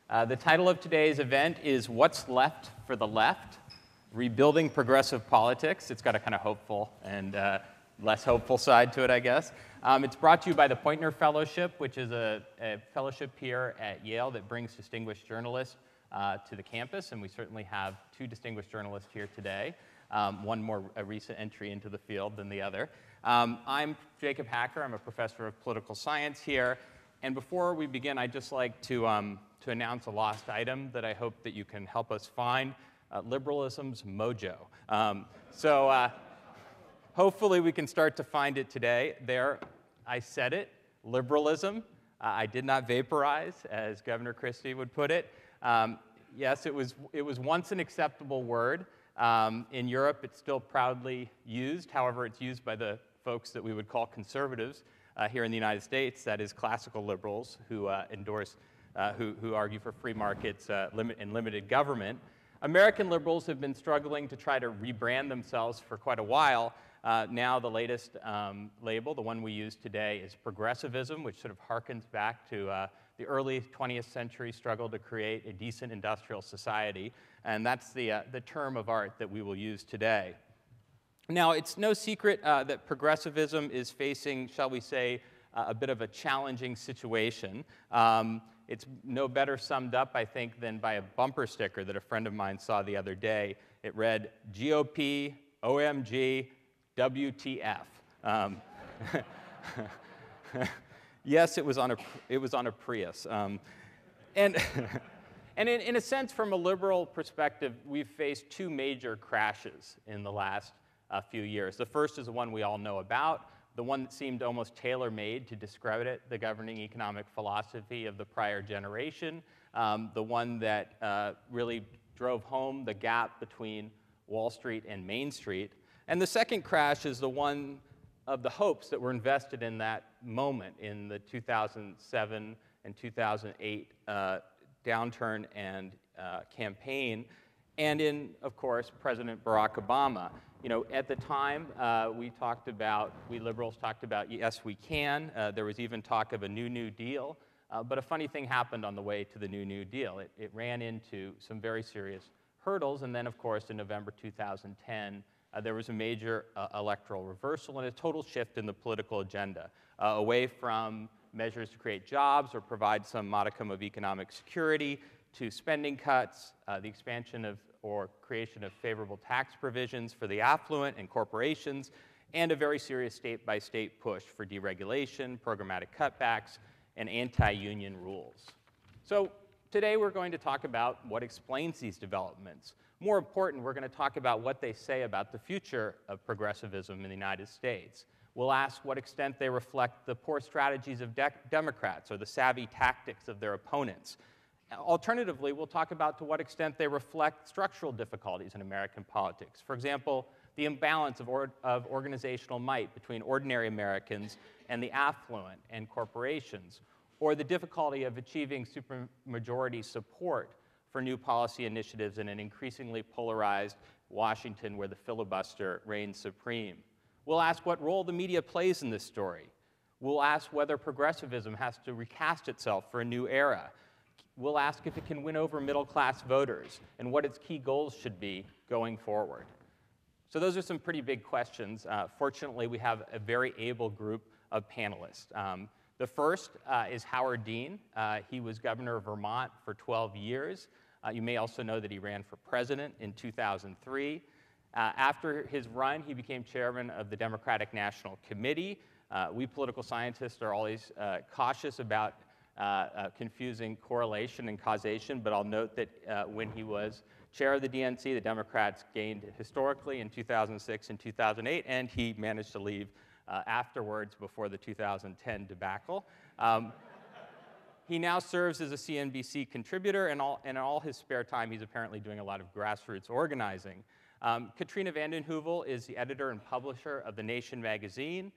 The title of today's event is What's Left for the Left? Rebuilding Progressive Politics. It's got a kind of hopeful and less hopeful side to it, I guess. It's brought to you by the Poynter Fellowship, which is a fellowship here at Yale that brings distinguished journalists to the campus, and we certainly have two distinguished journalists here today, one more a recent entry into the field than the other. I'm Jacob Hacker. I'm a professor of political science here, and before we begin, I'd just like to announce a lost item that I hope that you can help us find, liberalism's mojo. Hopefully we can start to find it today. There, I said it, liberalism. I did not vaporize, as Governor Christie would put it. Yes, it was once an acceptable word. In Europe, it's still proudly used. However, it's used by the folks that we would call conservatives here in the United States, that is classical liberals who who argue for free markets and limited government. American liberals have been struggling to try to rebrand themselves for quite a while. Now the latest label, the one we use today, is progressivism, which sort of harkens back to the early 20th century struggle to create a decent industrial society, and that's the term of art that we will use today. Now, it's no secret that progressivism is facing, shall we say, a bit of a challenging situation. It's no better summed up, I think, than by a bumper sticker that a friend of mine saw the other day. It read, GOP, OMG, WTF. Yes, it was on a Prius. And in a sense, from a liberal perspective, we've faced two major crashes in the last few years. The first is the one we all know about, the one that seemed almost tailor-made to discredit the governing economic philosophy of the prior generation, the one that really drove home the gap between Wall Street and Main Street. And the second crash is the one of the hopes that were invested in that moment in the 2007 and 2008 downturn and campaign, and in, of course, President Barack Obama. You know, at the time, we liberals talked about, yes, we can. There was even talk of a New Deal. But a funny thing happened on the way to the New Deal. It ran into some very serious hurdles. And then, of course, in November 2010, there was a major electoral reversal and a total shift in the political agenda, away from measures to create jobs or provide some modicum of economic security to spending cuts, the expansion of or creation of favorable tax provisions for the affluent and corporations, and a very serious state-by-state push for deregulation, programmatic cutbacks, and anti-union rules. So today we're going to talk about what explains these developments. More important, we're going to talk about what they say about the future of progressivism in the United States. We'll ask what extent they reflect the poor strategies of Democrats or the savvy tactics of their opponents. Alternatively, we'll talk about to what extent they reflect structural difficulties in American politics. For example, the imbalance of organizational might between ordinary Americans and the affluent and corporations, or the difficulty of achieving supermajority support for new policy initiatives in an increasingly polarized Washington where the filibuster reigns supreme. We'll ask what role the media plays in this story. We'll ask whether progressivism has to recast itself for a new era. We'll ask if it can win over middle-class voters and what its key goals should be going forward. So those are some pretty big questions. Fortunately, we have a very able group of panelists. The first is Howard Dean. He was governor of Vermont for 12 years. You may also know that he ran for president in 2003. After his run, he became chairman of the Democratic National Committee. We political scientists are always cautious about confusing correlation and causation, but I'll note that when he was chair of the DNC, the Democrats gained historically in 2006 and 2008, and he managed to leave afterwards before the 2010 debacle. He now serves as a CNBC contributor, and in all his spare time, he's apparently doing a lot of grassroots organizing. Katrina vanden Heuvel is the editor and publisher of The Nation magazine.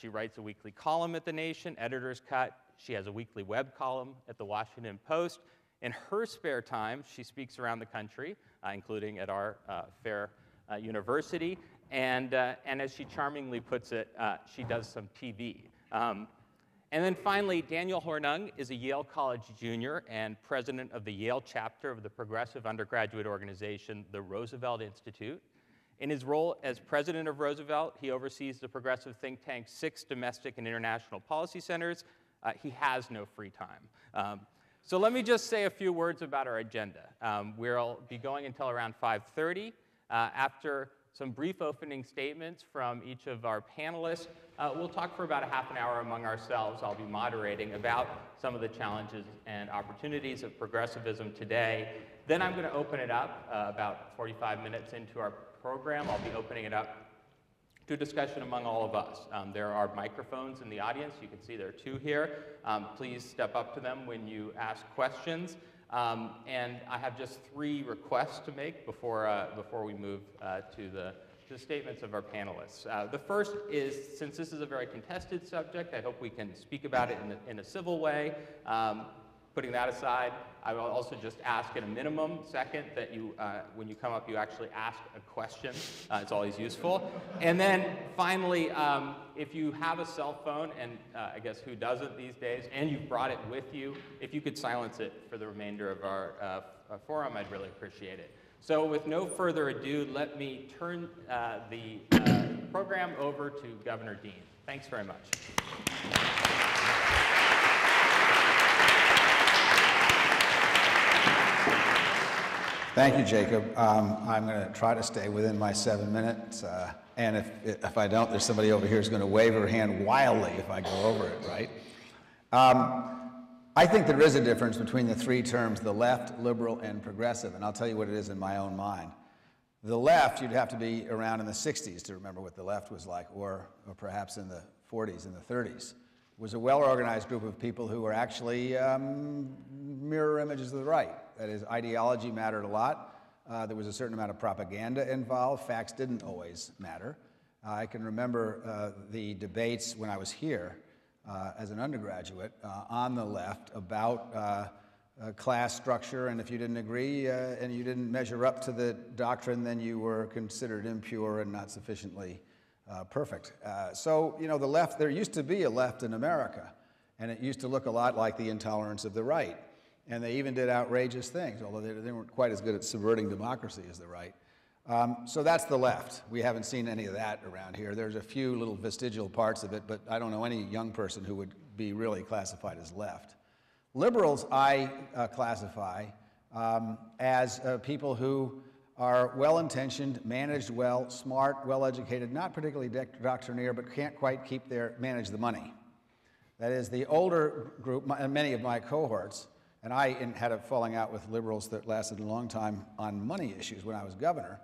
She writes a weekly column at The Nation, Editor's Cut. She has a weekly web column at The Washington Post. In her spare time, she speaks around the country, including at our fair university. And as she charmingly puts it, she does some TV. And then finally, Daniel Hornung is a Yale College junior and president of the Yale chapter of the progressive undergraduate organization, the Roosevelt Institute. In his role as president of Roosevelt, he oversees the progressive think tank's 6 domestic and international policy centers. He has no free time. So let me just say a few words about our agenda. We'll be going until around 5:30. After some brief opening statements from each of our panelists, we'll talk for about a half an hour among ourselves. I'll be moderating about some of the challenges and opportunities of progressivism today. Then I'm going to open it up about 45 minutes into our program. I'll be opening it up to a discussion among all of us. There are microphones in the audience. You can see there are 2 here. Please step up to them when you ask questions. And I have just 3 requests to make before we move to the statements of our panelists. The first is, since this is a very contested subject, I hope we can speak about it in a civil way. Putting that aside, I will also just ask at a minimum, second, that you, when you come up, you actually ask a question. It's always useful. And then finally, if you have a cell phone, and I guess who doesn't these days, and you've brought it with you, if you could silence it for the remainder of our forum, I'd really appreciate it. So with no further ado, let me turn the program over to Governor Dean. Thanks very much. Thank you, Jacob. I'm going to try to stay within my 7 minutes, and if I don't, there's somebody over here who's going to wave her hand wildly if I go over it, right? I think there is a difference between the 3 terms, the left, liberal, and progressive, and I'll tell you what it is in my own mind. The left, you'd have to be around in the 60s to remember what the left was like, or perhaps in the 40s and the 30s. It was a well-organized group of people who were actually mirror images of the right. That is, ideology mattered a lot. There was a certain amount of propaganda involved. Facts didn't always matter. I can remember the debates when I was here as an undergraduate on the left about class structure, and if you didn't agree and you didn't measure up to the doctrine, then you were considered impure and not sufficiently perfect. So, you know, the left, there used to be a left in America, and it used to look a lot like the intolerance of the right. And they even did outrageous things, although they weren't quite as good at subverting democracy as the right. So that's the left. We haven't seen any of that around here. There's a few little vestigial parts of it, but I don't know any young person who would be really classified as left. Liberals, I classify as people who are well-intentioned, managed well, smart, well-educated, not particularly doctrinaire, but can't quite manage the money. That is, the older group, and many of my cohorts, and I had a falling out with liberals that lasted a long time on money issues when I was governor,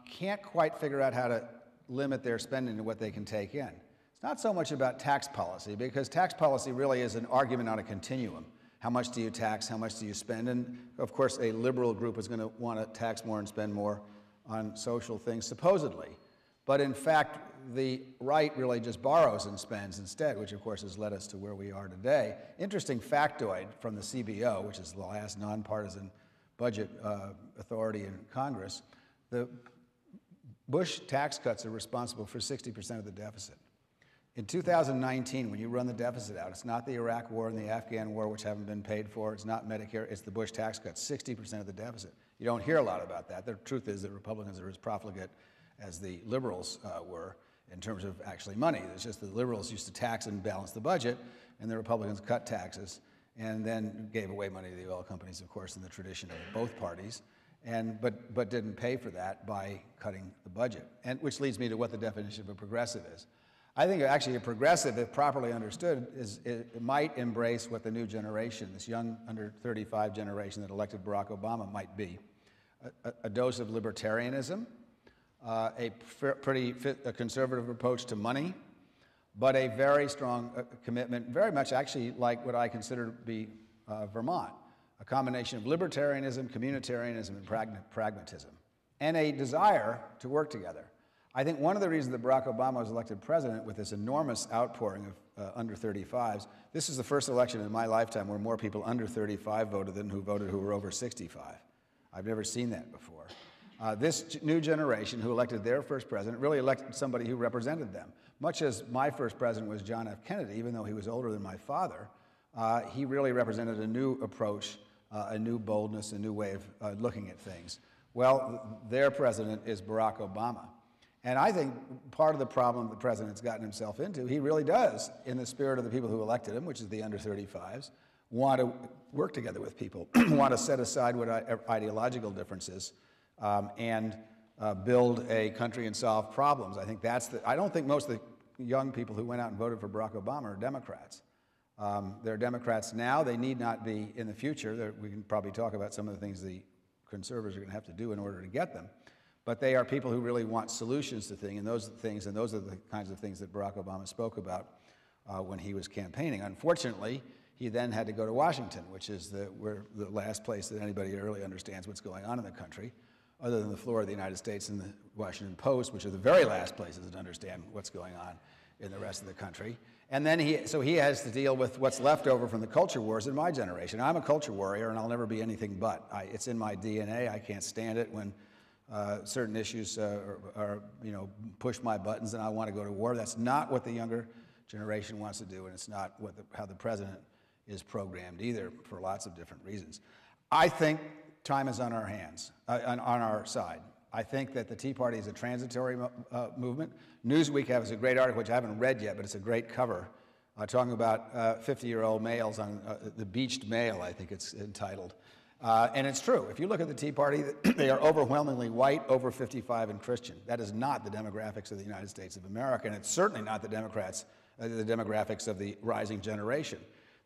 can't quite figure out how to limit their spending to what they can take in. It's not so much about tax policy, because tax policy really is an argument on a continuum. How much do you tax? How much do you spend? And of course, a liberal group is going to want to tax more and spend more on social things, supposedly. But in fact, the right really just borrows and spends instead, which of course has led us to where we are today. Interesting factoid from the CBO, which is the last nonpartisan budget authority in Congress. The Bush tax cuts are responsible for 60% of the deficit. In 2019, when you run the deficit out, it's not the Iraq War and the Afghan War, which haven't been paid for. It's not Medicare. It's the Bush tax cuts, 60% of the deficit. You don't hear a lot about that. The truth is that Republicans are as profligate as the liberals were in terms of actually money. It's just the liberals used to tax and balance the budget, and the Republicans cut taxes and then gave away money to the oil companies, of course, in the tradition of both parties, but didn't pay for that by cutting the budget, and which leads me to what the definition of a progressive is. I think actually a progressive, if properly understood, it might embrace what the new generation, this young under 35 generation that elected Barack Obama might be. A dose of libertarianism, a conservative approach to money, but a very strong commitment, very much actually like what I consider to be Vermont, a combination of libertarianism, communitarianism, and pragmatism, and a desire to work together. I think one of the reasons that Barack Obama was elected president with this enormous outpouring of under 35s, this is the first election in my lifetime where more people under 35 voted than who were over 65. I've never seen that before. This new generation who elected their first president really elected somebody who represented them. much as my first president was John F. Kennedy, even though he was older than my father, he really represented a new approach, a new boldness, a new way of looking at things. Well, their president is Barack Obama. And I think part of the problem the president's gotten himself into, he really does, in the spirit of the people who elected him, which is the under 35s, want to work together with people, want to set aside what ideological differences and build a country and solve problems. I think I don't think most of the young people who went out and voted for Barack Obama are Democrats. They're Democrats now. They need not be in the future. We can probably talk about some of the things the conservatives are going to have to do in order to get them. But they are people who really want solutions to things, and those are the kinds of things that Barack Obama spoke about when he was campaigning. Unfortunately, he then had to go to Washington, which is the last place that anybody really understands what's going on in the country, other than the floor of the United States and the Washington Post, which are the very last places that understand what's going on in the rest of the country. And then he has to deal with what's left over from the culture wars in my generation. I'm a culture warrior, and I'll never be anything but. It's in my DNA. I can't stand it when certain issues push my buttons and I want to go to war. That's not what the younger generation wants to do, and it's not how the president is programmed either, for lots of different reasons. I think time is on our hands, on our side. I think that the Tea Party is a transitory movement. Newsweek has a great article, which I haven't read yet, but it's a great cover, talking about 50-year-old males on the beached male, I think it's entitled. And it's true. If you look at the Tea Party, they are overwhelmingly white, over 55, and Christian. That is not the demographics of the United States of America, and it's certainly not the demographics of the rising generation.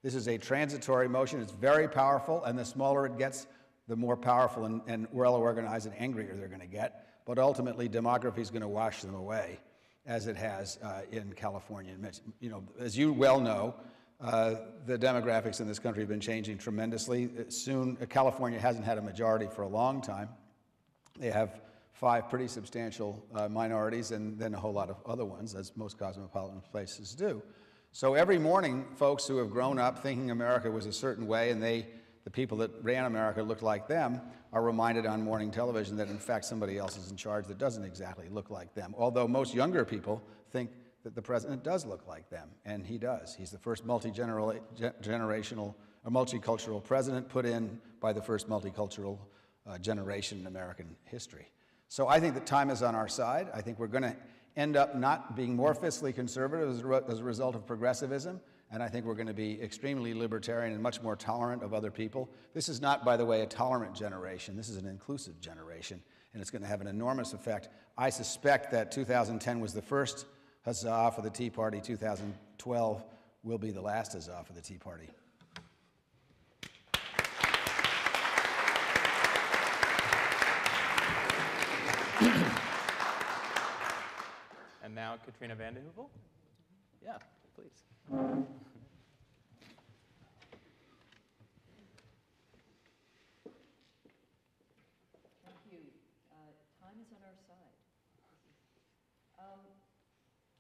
This is a transitory motion. It's very powerful, and the smaller it gets, the more powerful and well-organized and angrier they're going to get. But ultimately, demography is going to wash them away, as it has in California. As you well know, the demographics in this country have been changing tremendously. Soon, California hasn't had a majority for a long time. They have 5 pretty substantial minorities and then a whole lot of other ones, as most cosmopolitan places do. So every morning, folks who have grown up thinking America was a certain way and the people that ran America looked like them are reminded on morning television that in fact somebody else is in charge that doesn't exactly look like them. Although most younger people think that the president does look like them, and he does. He's the first multi-generational or multicultural president put in by the first multicultural generation in American history. So I think the time is on our side. I think we're going to end up not being more fiscally conservative as a result of progressivism, and I think we're going to be extremely libertarian and much more tolerant of other people. This is not, by the way, a tolerant generation. This is an inclusive generation, and it's going to have an enormous effect. I suspect that 2010 was the first huzzah for the Tea Party. 2012 will be the last huzzah for the Tea Party. And now Katrina vanden Heuvel? Yeah, please. Thank you. Time is on our side.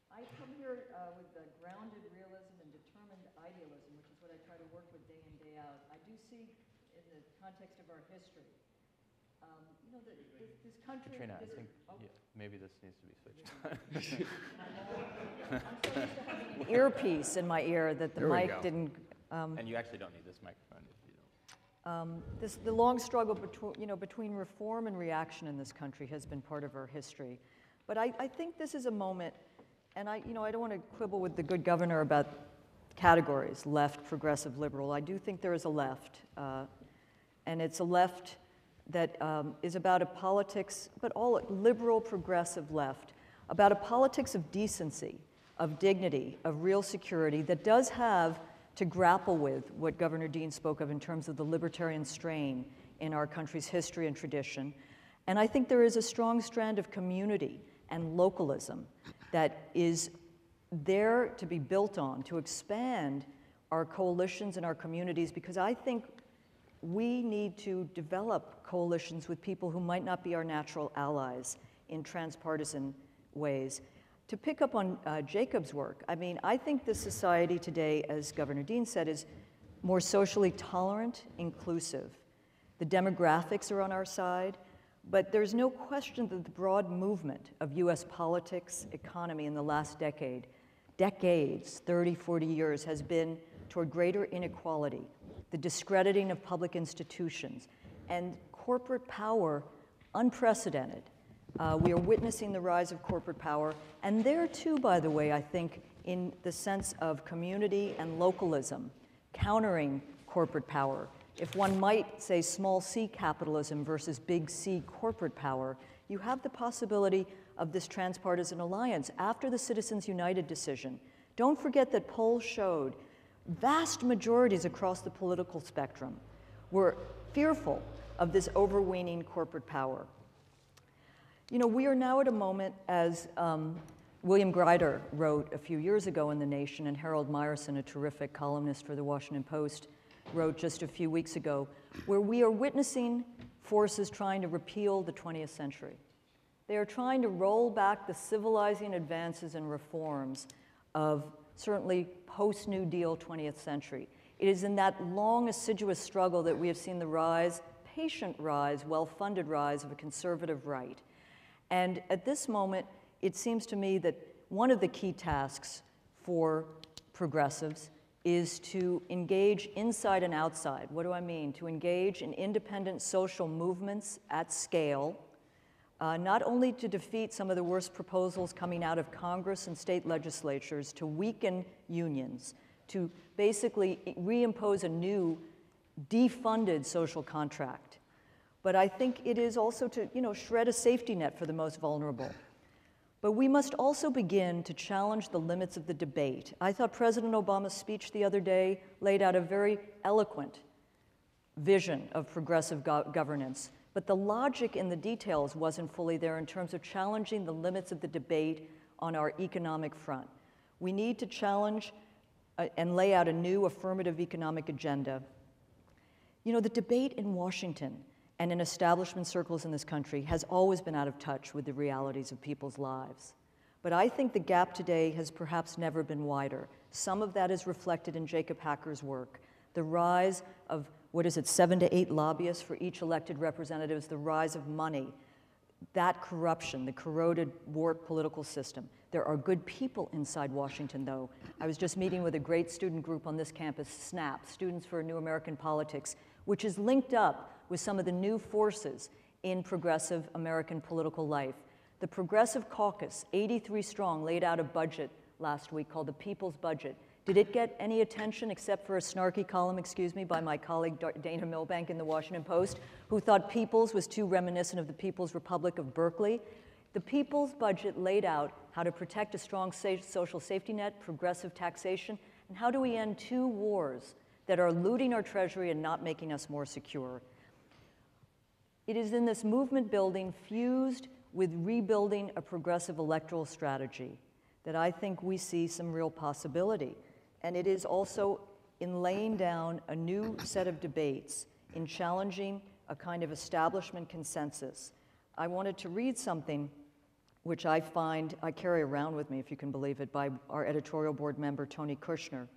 I come here with grounded realism and determined idealism, which is what I try to work with day in, day out. I do see, in the context of our history, this country... Katrina, I think maybe this needs to be switched on. I'm so used to having an earpiece in my ear that the mic didn't... and you actually don't need this microphone if you don't. The long struggle between reform and reaction in this country has been part of our history. But I think this is a moment, and I don't want to quibble with the good governor about categories, left, progressive, liberal. I do think there is a left, and it's a left that is about a politics, but all liberal, progressive left, about a politics of decency, of dignity, of real security that does have to grapple with what Governor Dean spoke of in terms of the libertarian strain in our country's history and tradition. And I think there is a strong strand of community and localism that is there to be built on, to expand our coalitions and our communities, because I think we need to develop coalitions with people who might not be our natural allies in transpartisan ways. To pick up on Jacob's work, I think the society today, as Governor Dean said, is more socially tolerant, inclusive. The demographics are on our side. But there's no question that the broad movement of US politics, economy in the last decades, 30, 40 years, has been toward greater inequality, the discrediting of public institutions, and corporate power, unprecedented. We are witnessing the rise of corporate power, and there too, by the way, I think, in the sense of community and localism, countering corporate power. If one might say small c capitalism versus big C corporate power, you have the possibility of this transpartisan alliance after the Citizens United decision. Don't forget that polls showed vast majorities across the political spectrum were fearful of this overweening corporate power. You know, we are now at a moment, as William Greider wrote a few years ago in The Nation, and Harold Meyerson, a terrific columnist for the Washington Post, wrote just a few weeks ago, where we are witnessing forces trying to repeal the 20th century. They are trying to roll back the civilizing advances and reforms of certainly post-New Deal 20th century. It is in that long, assiduous struggle that we have seen the rise, patient rise, well-funded rise of a conservative right. And at this moment, it seems to me that one of the key tasks for progressives is to engage inside and outside. What do I mean? To engage in independent social movements at scale, not only to defeat some of the worst proposals coming out of Congress and state legislatures to weaken unions, to basically reimpose a new defunded social contract. But I think it is also to, shred a safety net for the most vulnerable. But we must also begin to challenge the limits of the debate. I thought President Obama's speech the other day laid out a very eloquent vision of progressive governance, but the logic in the details wasn't fully there in terms of challenging the limits of the debate on our economic front. We need to challenge and lay out a new affirmative economic agenda. You know, the debate in Washington and in establishment circles in this country has always been out of touch with the realities of people's lives. But I think the gap today has perhaps never been wider. Some of that is reflected in Jacob Hacker's work. The rise of, 7 to 8 lobbyists for each elected representative, the rise of money, that corruption, the corroded, warped political system. There are good people inside Washington, though. I was just meeting with a great student group on this campus, SNAP, Students for a New American Politics, which is linked up with some of the new forces in progressive American political life. The Progressive Caucus, 83 strong, laid out a budget last week called the People's Budget. Did it get any attention except for a snarky column, by my colleague Dana Milbank in the Washington Post, who thought People's was too reminiscent of the People's Republic of Berkeley? The People's Budget laid out how to protect a strong social safety net, progressive taxation, and how do we end 2 wars that are looting our treasury and not making us more secure. It is in this movement building fused with rebuilding a progressive electoral strategy that I think we see some real possibility. And it is also in laying down a new set of debates, in challenging a kind of establishment consensus. I wanted to read something which I find, I carry around with me, if you can believe it, by our editorial board member, Tony Kushner.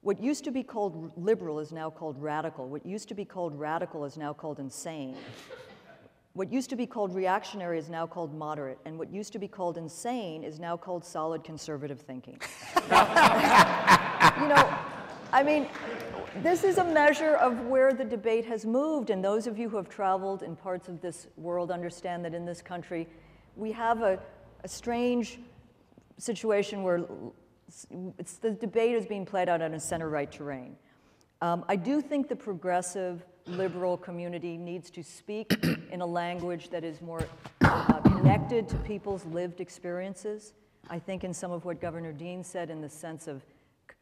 What used to be called liberal is now called radical. What used to be called radical is now called insane. What used to be called reactionary is now called moderate. And what used to be called insane is now called solid conservative thinking. This is a measure of where the debate has moved. And those of you who have traveled in parts of this world understand that in this country, we have a strange situation where the debate is being played out on a center-right terrain. I do think the progressive liberal community needs to speak in a language that is more connected to people's lived experiences. I think in some of what Governor Dean said in the sense of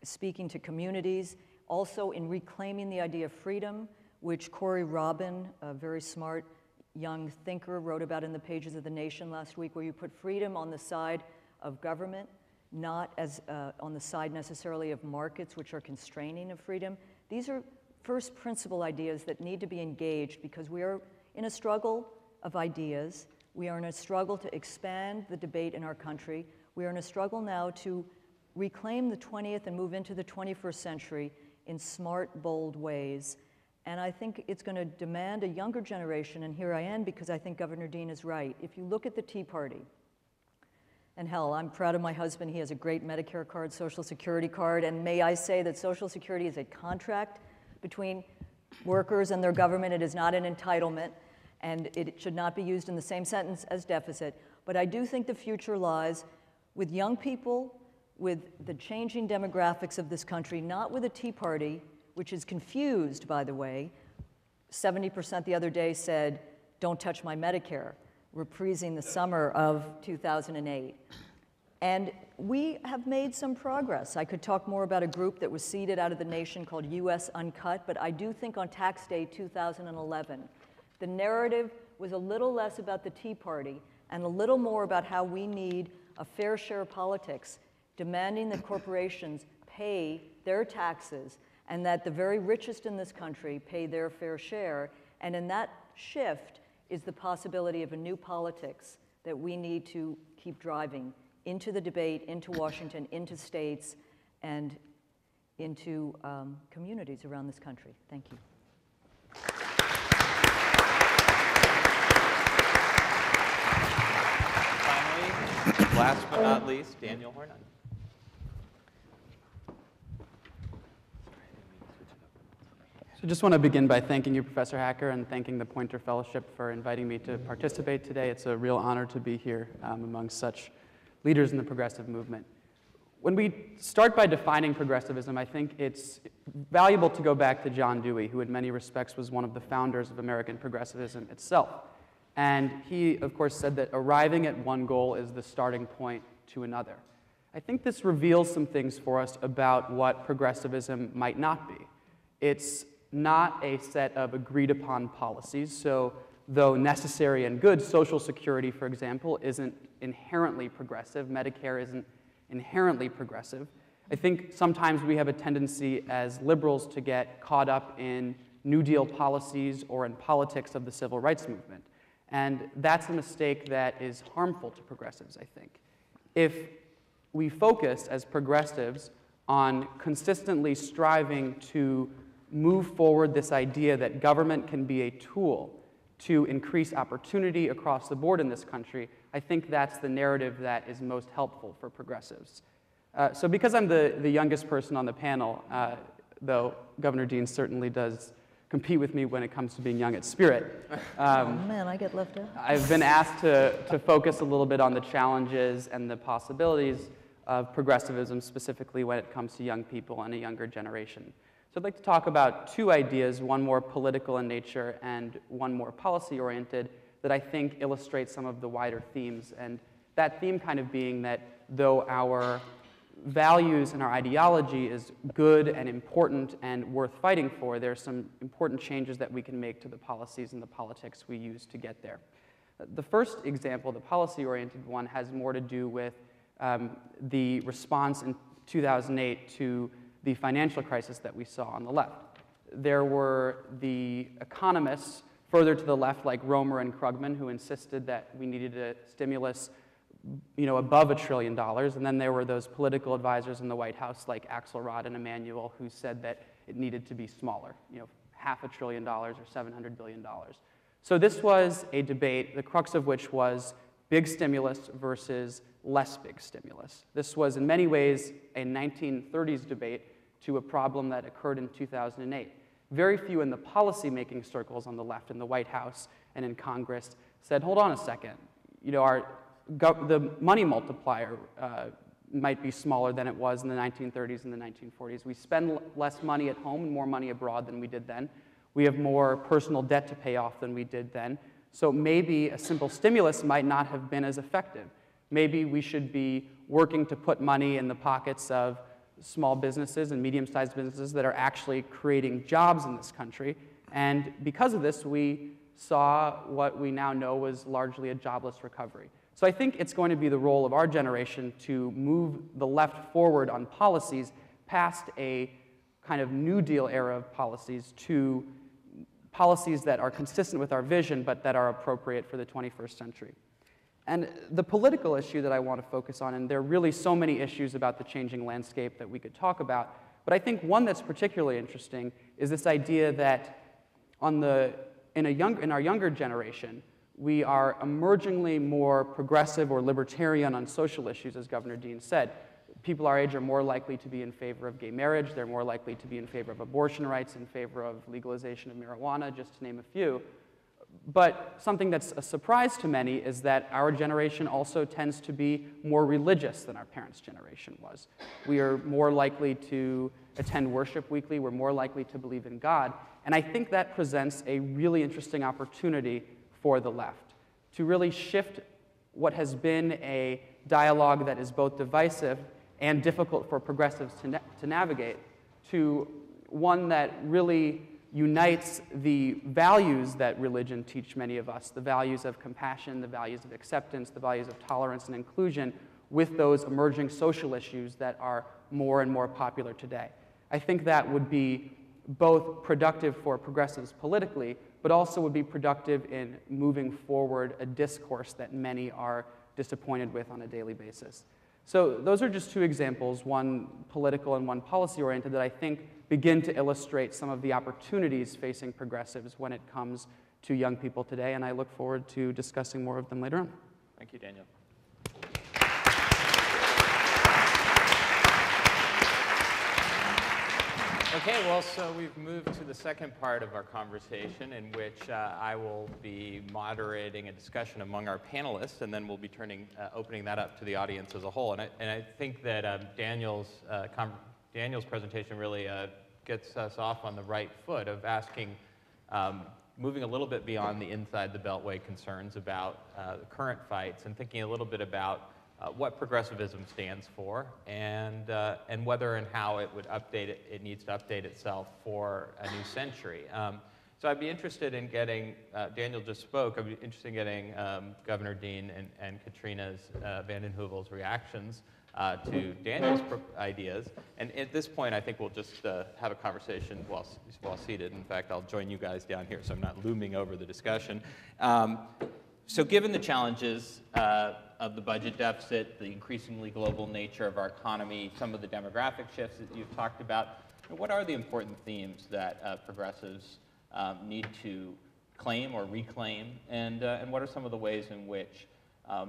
speaking to communities, also in reclaiming the idea of freedom, which Corey Robin, a very smart young thinker, wrote about in the pages of The Nation last week, where you put freedom on the side of government, not as on the side necessarily of markets, which are constraining of freedom. These are first principle ideas that need to be engaged because we are in a struggle of ideas. We are in a struggle to expand the debate in our country. We are in a struggle now to reclaim the 20th and move into the 21st century in smart, bold ways. And I think it's going to demand a younger generation, and here I am because I think Governor Dean is right. If you look at the Tea Party, and hell, I'm proud of my husband. He has a great Medicare card, Social Security card, and may I say that Social Security is a contract between workers and their government. It is not an entitlement, and it should not be used in the same sentence as deficit. But I do think the future lies with young people, with the changing demographics of this country, not with a Tea Party, which is confused, by the way. 70% the other day said, "Don't touch my Medicare," reprising the summer of 2008. And we have made some progress. I could talk more about a group that was seeded out of the nation called US Uncut, but I do think on tax day 2011, the narrative was a little less about the Tea Party and a little more about how we need a fair share of politics, demanding that corporations pay their taxes and that the very richest in this country pay their fair share. And in that shift is the possibility of a new politics that we need to keep driving into the debate, into Washington, into states, and into communities around this country. Thank you. Finally, last but not least, Daniel Hornung. So I just want to begin by thanking you, Professor Hacker, and thanking the Poynter Fellowship for inviting me to participate today. It's a real honor to be here among such leaders in the progressive movement. When we start by defining progressivism, I think it's valuable to go back to John Dewey, who in many respects was one of the founders of American progressivism itself. And he, of course, said that arriving at one goal is the starting point to another. I think this reveals some things for us about what progressivism might not be. It's not a set of agreed-upon policies. So though necessary and good, Social Security, for example, isn't inherently progressive. Medicare isn't inherently progressive. I think sometimes we have a tendency as liberals to get caught up in New Deal policies or in politics of the civil rights movement. And that's a mistake that is harmful to progressives, I think. If we focus as progressives on consistently striving to move forward this idea that government can be a tool to increase opportunity across the board in this country, I think that's the narrative that is most helpful for progressives. So because I'm the youngest person on the panel, though Governor Dean certainly does compete with me when it comes to being young at spirit. Oh man, I get left out. I've been asked to focus a little bit on the challenges and the possibilities of progressivism, specifically when it comes to young people and a younger generation. So I'd like to talk about two ideas, one more political in nature and one more policy-oriented, that I think illustrate some of the wider themes. And that theme kind of being that though our values and our ideology is good and important and worth fighting for, there's some important changes that we can make to the policies and the politics we use to get there. The first example, the policy-oriented one, has more to do with the response in 2008 to the financial crisis that we saw on the left. There were the economists further to the left, like Romer and Krugman, who insisted that we needed a stimulus, above $1 trillion. And then there were those political advisors in the White House, like Axelrod and Emanuel, who said that it needed to be smaller, $500 billion or $700 billion. So this was a debate, the crux of which was big stimulus versus less big stimulus. This was in many ways a 1930s debate to a problem that occurred in 2008. Very few in the policy-making circles on the left in the White House and in Congress said, hold on a second, the money multiplier might be smaller than it was in the 1930s and the 1940s. We spend less money at home and more money abroad than we did then. We have more personal debt to pay off than we did then. So maybe a simple stimulus might not have been as effective. Maybe we should be working to put money in the pockets of small businesses and medium-sized businesses that are actually creating jobs in this country. And because of this, we saw what we now know was largely a jobless recovery. So I think it's going to be the role of our generation to move the left forward on policies past a kind of New Deal era of policies to policies that are consistent with our vision but that are appropriate for the 21st century. And the political issue that I want to focus on, and there are really so many issues about the changing landscape that we could talk about, but I think one that's particularly interesting is this idea that In our younger generation, we are emergingly more progressive or libertarian on social issues, as Governor Dean said. People our age are more likely to be in favor of gay marriage. They're more likely to be in favor of abortion rights, in favor of legalization of marijuana, just to name a few. But something that's a surprise to many is that our generation also tends to be more religious than our parents' generation was. We are more likely to attend worship weekly. We're more likely to believe in God. And I think that presents a really interesting opportunity for the left to really shift what has been a dialogue that is both divisive and difficult for progressives to navigate to one that really unites the values that religion teach many of us, the values of compassion, the values of acceptance, the values of tolerance and inclusion, with those emerging social issues that are more and more popular today. I think that would be both productive for progressives politically, but also would be productive in moving forward a discourse that many are disappointed with on a daily basis. So those are just two examples, one political and one policy-oriented, that I think begin to illustrate some of the opportunities facing progressives when it comes to young people today, and I look forward to discussing more of them later on. Thank you, Daniel. Okay, well, so we've moved to the second part of our conversation in which I will be moderating a discussion among our panelists, and then we'll be opening that up to the audience as a whole. And I think that Daniel's presentation really gets us off on the right foot of asking, moving a little bit beyond the inside the Beltway concerns about the current fights and thinking a little bit about what progressivism stands for and whether and how it needs to update itself for a new century. So I'd be interested in getting, Daniel just spoke, I'd be interested in getting Governor Dean and Katrina's, vanden Heuvel's reactions to Daniel's ideas. And at this point, I think we'll just have a conversation while seated. In fact, I'll join you guys down here, so I'm not looming over the discussion. So given the challenges of the budget deficit, the increasingly global nature of our economy, some of the demographic shifts that you've talked about, what are the important themes that progressives need to claim or reclaim, and what are some of the ways in which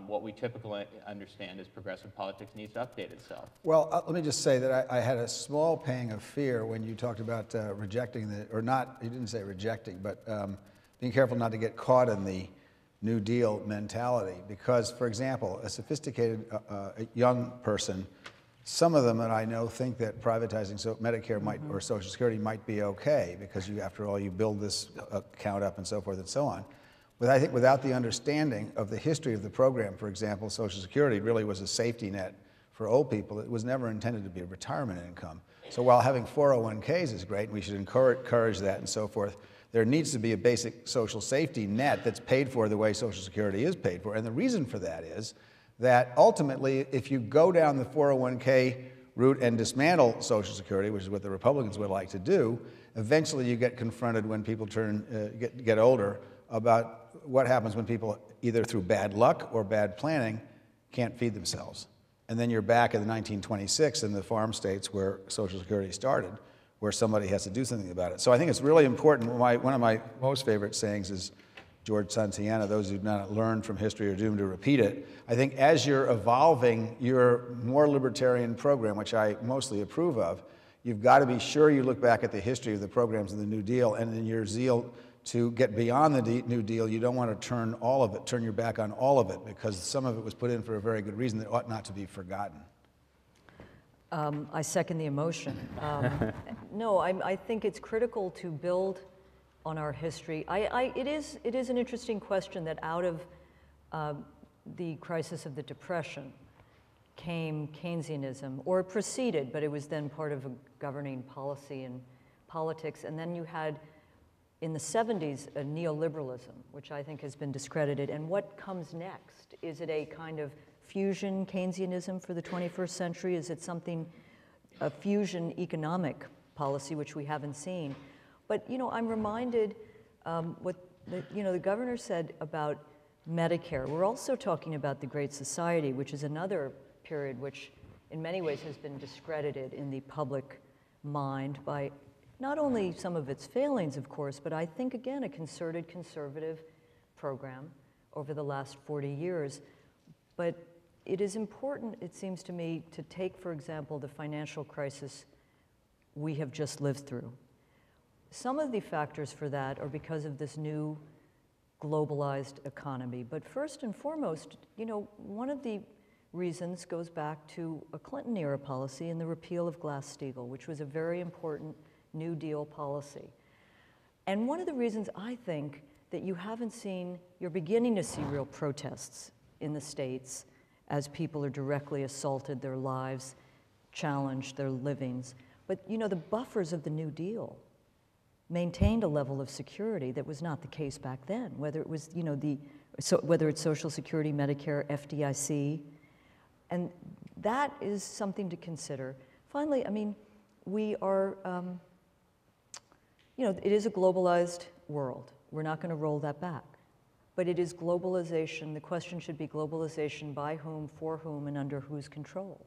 what we typically understand as progressive politics needs to update itself? Well, let me just say that I had a small pang of fear when you talked about rejecting or not, you didn't say rejecting, but being careful not to get caught in the New Deal mentality. Because, for example, a sophisticated young person, some of them that I know think that privatizing Medicare might, or Social Security might be okay, because after all, you build this account up and so forth and so on. But I think without the understanding of the history of the program, for example, Social Security really was a safety net for old people. It was never intended to be a retirement income. So while having 401ks is great, and we should encourage that and so forth, there needs to be a basic social safety net that's paid for the way Social Security is paid for. And the reason for that is that ultimately, if you go down the 401k route and dismantle Social Security, which is what the Republicans would like to do, eventually you get confronted when people get older about what happens when people, either through bad luck or bad planning, can't feed themselves. And then you're back in 1926 in the farm states where Social Security started, where somebody has to do something about it. So I think it's really important. One of my most favorite sayings is George Santayana, those who do not learn from history are doomed to repeat it. I think as you're evolving your more libertarian program, which I mostly approve of, you've got to be sure you look back at the history of the programs of the New Deal, and in your zeal to get beyond the New Deal, you don't want to turn your back on all of it, because some of it was put in for a very good reason that ought not to be forgotten. I second the emotion. No, I think it's critical to build on our history. It is an interesting question that out of the crisis of the Depression came Keynesianism, or it preceded, but it was then part of a governing policy and politics. And then you had, in the 70s, a neoliberalism, which I think has been discredited. And what comes next? Is it a kind of fusion Keynesianism for the 21st century? Is it a fusion economic policy, which we haven't seen? But, I'm reminded what the governor said about Medicare. We're also talking about the Great Society, which is another period which in many ways has been discredited in the public mind by not only some of its failings, of course, but I think, again, a concerted conservative program over the last 40 years. But it is important, it seems to me, to take, for example, the financial crisis we have just lived through. Some of the factors for that are because of this new globalized economy. But first and foremost, you know, one of the reasons goes back to a Clinton-era policy and the repeal of Glass-Steagall, which was a very important New Deal policy. And one of the reasons I think that you haven't seen, you're beginning to see real protests in the States as people are directly assaulted, their lives challenged, their livings. But you know, the buffers of the New Deal maintained a level of security that was not the case back then, whether it was, you know, whether it's Social Security, Medicare, FDIC, and that is something to consider. Finally, I mean, we are, you know, it is a globalized world. We're not going to roll that back. But it is globalization. The question should be globalization by whom, for whom, and under whose control.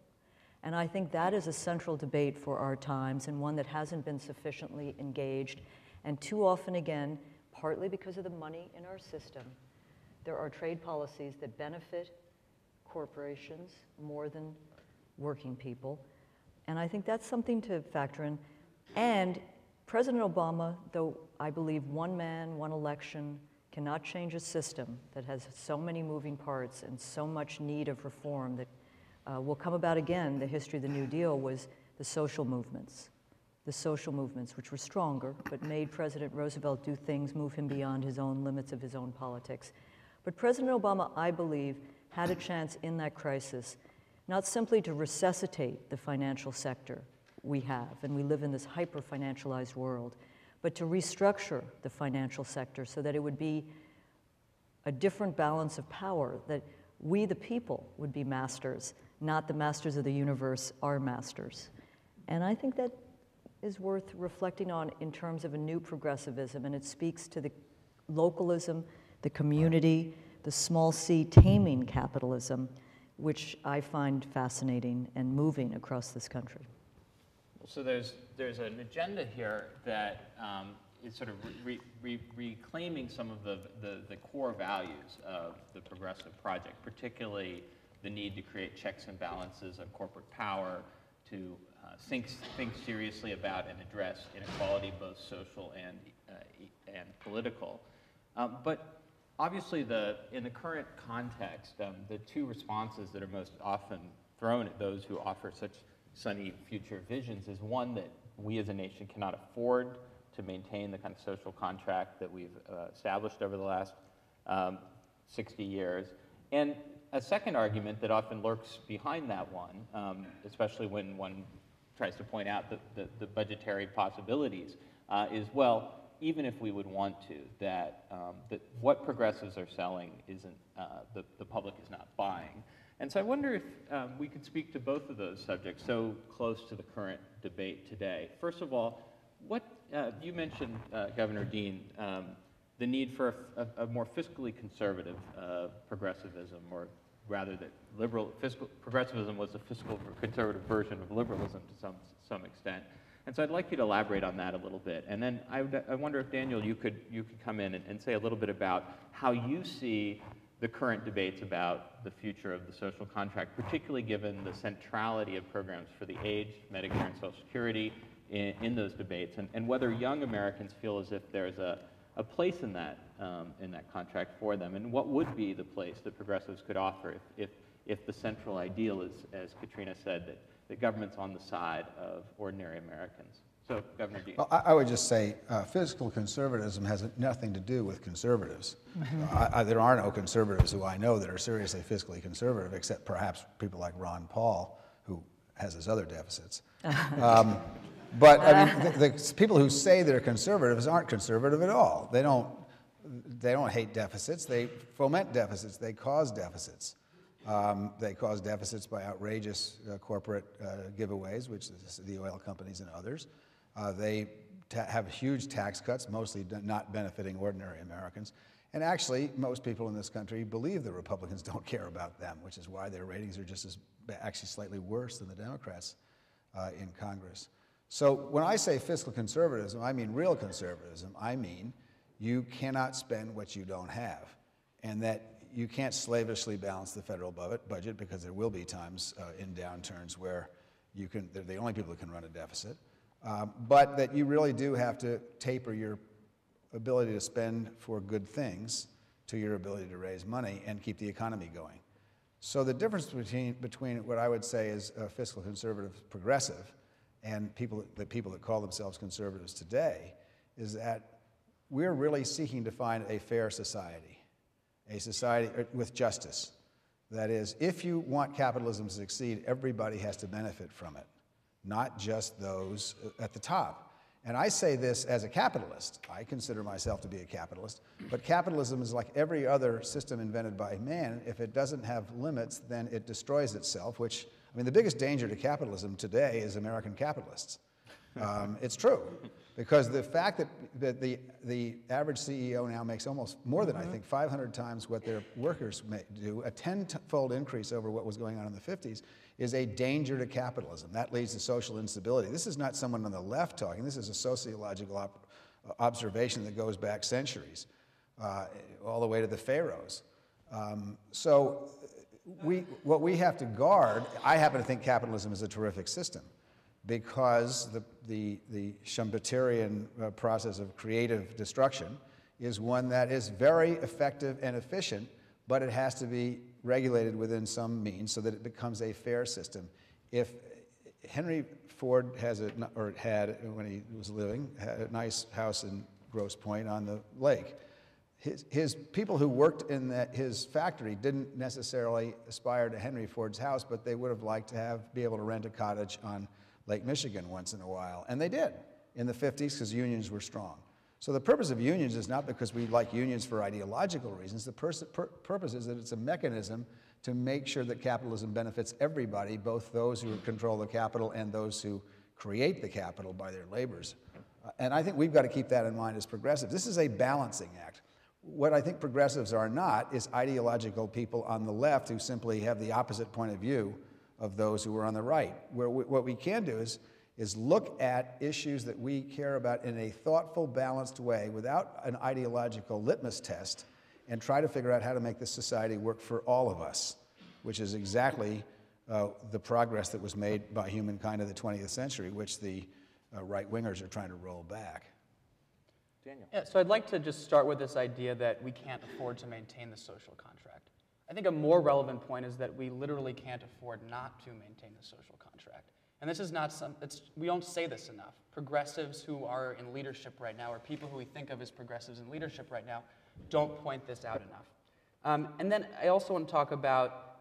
And I think that is a central debate for our times, and one that hasn't been sufficiently engaged. And too often, again, partly because of the money in our system, there are trade policies that benefit corporations more than working people. And I think that's something to factor in. And President Obama, though I believe one man, one election cannot change a system that has so many moving parts and so much need of reform that will come about again. The history of the New Deal was the social movements, which were stronger, but made President Roosevelt do things, move him beyond his own limits of his own politics. But President Obama, I believe, had a chance in that crisis, not simply to resuscitate the financial sector we have, and we live in this hyper-financialized world, but to restructure the financial sector so that it would be a different balance of power, that we, the people, would be masters, not the masters of the universe, our masters. And I think that is worth reflecting on in terms of a new progressivism, and it speaks to the localism, the community, the small c taming capitalism, which I find fascinating and moving across this country. So there's an agenda here that is sort of reclaiming some of the core values of the progressive project, particularly the need to create checks and balances of corporate power, to think seriously about and address inequality, both social and political. But obviously, in the current context, the two responses that are most often thrown at those who offer such sunny future visions is one that we as a nation cannot afford to maintain the kind of social contract that we've established over the last 60 years. And a second argument that often lurks behind that one, especially when one tries to point out the budgetary possibilities, is, well, even if we would want to, that what progressives are selling isn't, the public is not buying. And so I wonder if we could speak to both of those subjects so close to the current debate today. First of all, what you mentioned, Governor Dean, the need for a more fiscally conservative progressivism, or rather that progressivism was a fiscal conservative version of liberalism to some extent. And so I'd like you to elaborate on that a little bit. And then I wonder if, Daniel, you could come in and say a little bit about how you see the current debates about the future of the social contract, particularly given the centrality of programs for the aged, Medicare and Social Security in those debates, and whether young Americans feel as if there's a place in that contract for them, and what would be the place that progressives could offer if the central ideal is, as Katrina said, that government's on the side of ordinary Americans. So, Governor Dean. Well, I would just say fiscal conservatism has nothing to do with conservatives. Mm-hmm. There are no conservatives who I know that are seriously fiscally conservative, except perhaps people like Ron Paul, who has his other deficits. But I mean, the people who say they're conservatives aren't conservative at all. They don't hate deficits. They foment deficits. They cause deficits. They cause deficits by outrageous corporate giveaways, which is the oil companies and others. They have huge tax cuts, mostly not benefiting ordinary Americans. And actually, most people in this country believe the Republicans don't care about them, which is why their ratings are just actually slightly worse than the Democrats in Congress. So when I say fiscal conservatism, I mean real conservatism. I mean you cannot spend what you don't have, and that you can't slavishly balance the federal budget, because there will be times in downturns where they're the only people who can run a deficit, but that you really do have to taper your ability to spend for good things to your ability to raise money and keep the economy going. So the difference between what I would say is a fiscal conservative progressive and the people that call themselves conservatives today is that we're really seeking to find a fair society, a society with justice. That is, if you want capitalism to succeed, everybody has to benefit from it, not just those at the top. And I say this as a capitalist. I consider myself to be a capitalist, but capitalism is like every other system invented by man. If it doesn't have limits, then it destroys itself, which, I mean, the biggest danger to capitalism today is American capitalists. It's true, because the fact that the average CEO now makes almost more than, I think, 500 times what their workers do, a 10-fold increase over what was going on in the 50s, is a danger to capitalism. That leads to social instability. This is not someone on the left talking. This is a sociological observation that goes back centuries, all the way to the pharaohs. So what we have to guard, I happen to think capitalism is a terrific system, because the Schumpeterian process of creative destruction is one that is very effective and efficient, but it has to be regulated within some means so that it becomes a fair system. If Henry Ford had, when he was living, had a nice house in Grosse Pointe on the lake, his people who worked in his factory didn't necessarily aspire to Henry Ford's house, but they would have liked to be able to rent a cottage on Lake Michigan once in a while, and they did in the 50s because unions were strong. So the purpose of unions is not because we like unions for ideological reasons. The purpose is that it's a mechanism to make sure that capitalism benefits everybody, both those who control the capital and those who create the capital by their labors. And I think we've got to keep that in mind as progressives. This is a balancing act. What I think progressives are not is ideological people on the left who simply have the opposite point of view of those who are on the right. What we can do is look at issues that we care about in a thoughtful, balanced way without an ideological litmus test, and try to figure out how to make this society work for all of us, which is exactly the progress that was made by humankind in the 20th century, which the right-wingers are trying to roll back. Daniel. Yeah, so I'd like to just start with this idea that we can't afford to maintain the social contract. I think a more relevant point is that we literally can't afford not to maintain the social contract. And this is not we don't say this enough. Progressives who are in leadership right now, or people who we think of as progressives in leadership right now, don't point this out enough. And then I also want to talk about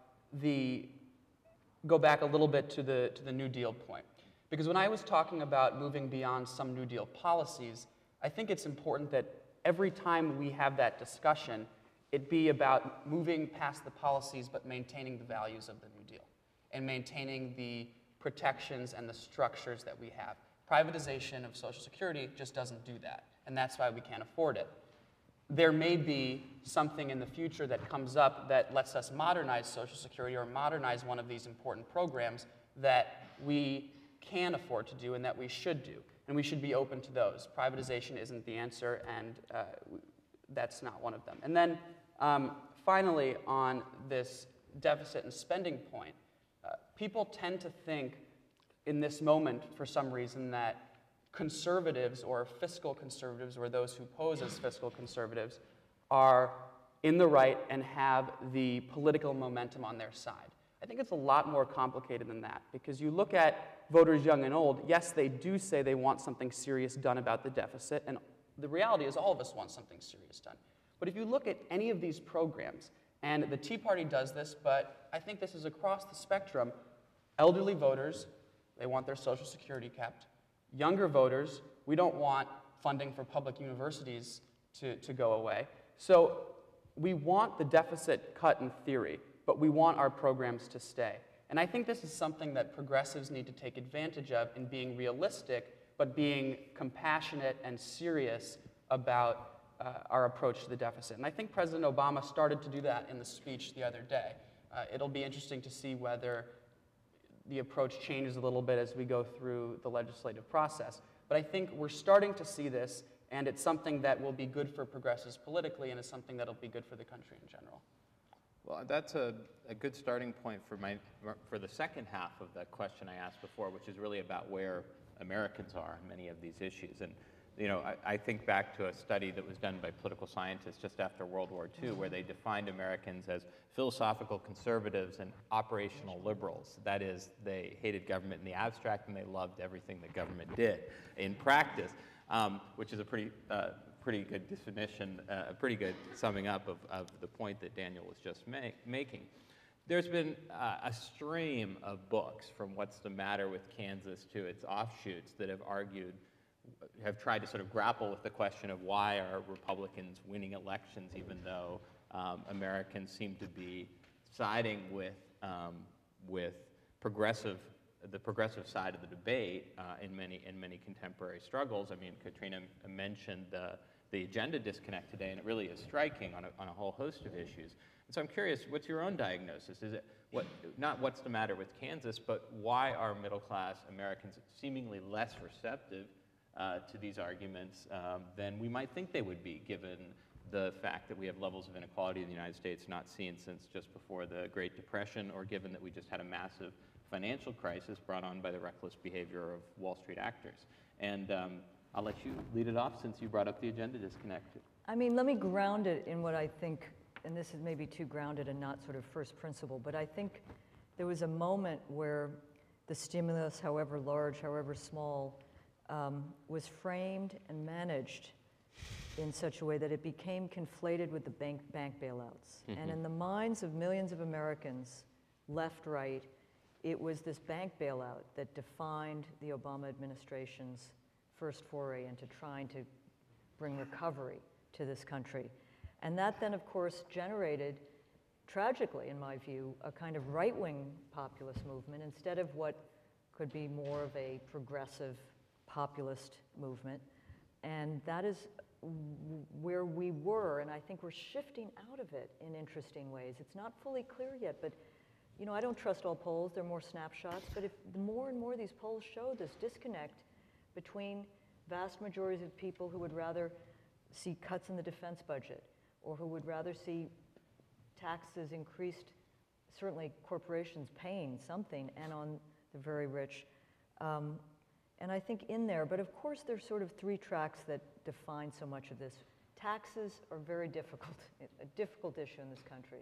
go back a little bit to the New Deal point. Because when I was talking about moving beyond some New Deal policies, I think it's important that every time we have that discussion, it be about moving past the policies but maintaining the values of the New Deal and maintaining the protections and the structures that we have. Privatization of Social Security just doesn't do that, and that's why we can't afford it. There may be something in the future that comes up that lets us modernize Social Security or modernize one of these important programs that we can afford to do and that we should do, and we should be open to those. Privatization isn't the answer, and that's not one of them. And then finally, on this deficit and spending point, people tend to think in this moment, for some reason, that conservatives or fiscal conservatives, or those who pose as fiscal conservatives, are in the right and have the political momentum on their side. I think it's a lot more complicated than that, because you look at voters young and old, yes, they do say they want something serious done about the deficit, and the reality is all of us want something serious done. But if you look at any of these programs, and the Tea Party does this, but I think this is across the spectrum, elderly voters, they want their Social Security kept. Younger voters, we don't want funding for public universities to go away. So we want the deficit cut in theory, but we want our programs to stay. And I think this is something that progressives need to take advantage of in being realistic, but being compassionate and serious about our approach to the deficit. And I think President Obama started to do that in the speech the other day. It'll be interesting to see whether the approach changes a little bit as we go through the legislative process. But I think we're starting to see this, and it's something that will be good for progressives politically, and is something that will be good for the country in general. Well, that's a good starting point for the second half of the question I asked before, which is really about where Americans are in many of these issues. And you know, I think back to a study that was done by political scientists just after World War II, where they defined Americans as philosophical conservatives and operational liberals. That is, they hated government in the abstract and they loved everything that government did in practice, which is a pretty good definition, a pretty good summing up of the point that Daniel was just making. There's been a stream of books, from What's the Matter with Kansas to its offshoots, that have tried to sort of grapple with the question of why are Republicans winning elections, even though Americans seem to be siding with the progressive side of the debate in many contemporary struggles. I mean, Katrina mentioned the agenda disconnect today, and it really is striking on a whole host of issues. And so I'm curious, what's your own diagnosis? Is it not what's the matter with Kansas, but why are middle-class Americans seemingly less receptive to these arguments than we might think they would be, given the fact that we have levels of inequality in the United States not seen since just before the Great Depression, or given that we just had a massive financial crisis brought on by the reckless behavior of Wall Street actors? And I'll let you lead it off, since you brought up the agenda disconnect. I mean, let me ground it in what I think, and this is maybe too grounded and not sort of first principle, but I think there was a moment where the stimulus, however large, however small, was framed and managed in such a way that it became conflated with the bank bailouts. Mm-hmm. And in the minds of millions of Americans, left, right, it was this bank bailout that defined the Obama administration's first foray into trying to bring recovery to this country. And that then, of course, generated, tragically in my view, a kind of right-wing populist movement instead of what could be more of a progressive populist movement. And that is where we were, and I think we're shifting out of it in interesting ways. It's not fully clear yet, but you know, I don't trust all polls. They're more snapshots, but if the more and more these polls show this disconnect between vast majorities of people who would rather see cuts in the defense budget, or who would rather see taxes increased, certainly corporations paying something, and on the very rich. And I think in there, but of course there's sort of three tracks that define so much of this. Taxes are very difficult, a difficult issue in this country.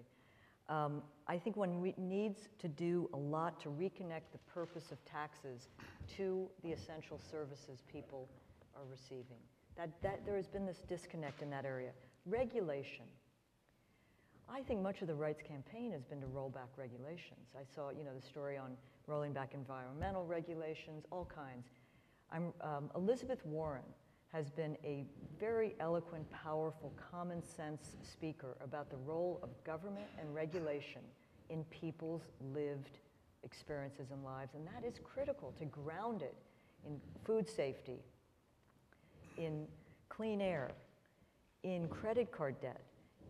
I think one needs to do a lot to reconnect the purpose of taxes to the essential services people are receiving. There has been this disconnect in that area. Regulation. I think much of the rights campaign has been to roll back regulations. I saw, you know, the story on rolling back environmental regulations, all kinds. Elizabeth Warren has been a very eloquent, powerful, common sense speaker about the role of government and regulation in people's lived experiences and lives. And that is critical, to ground it in food safety, in clean air, in credit card debt,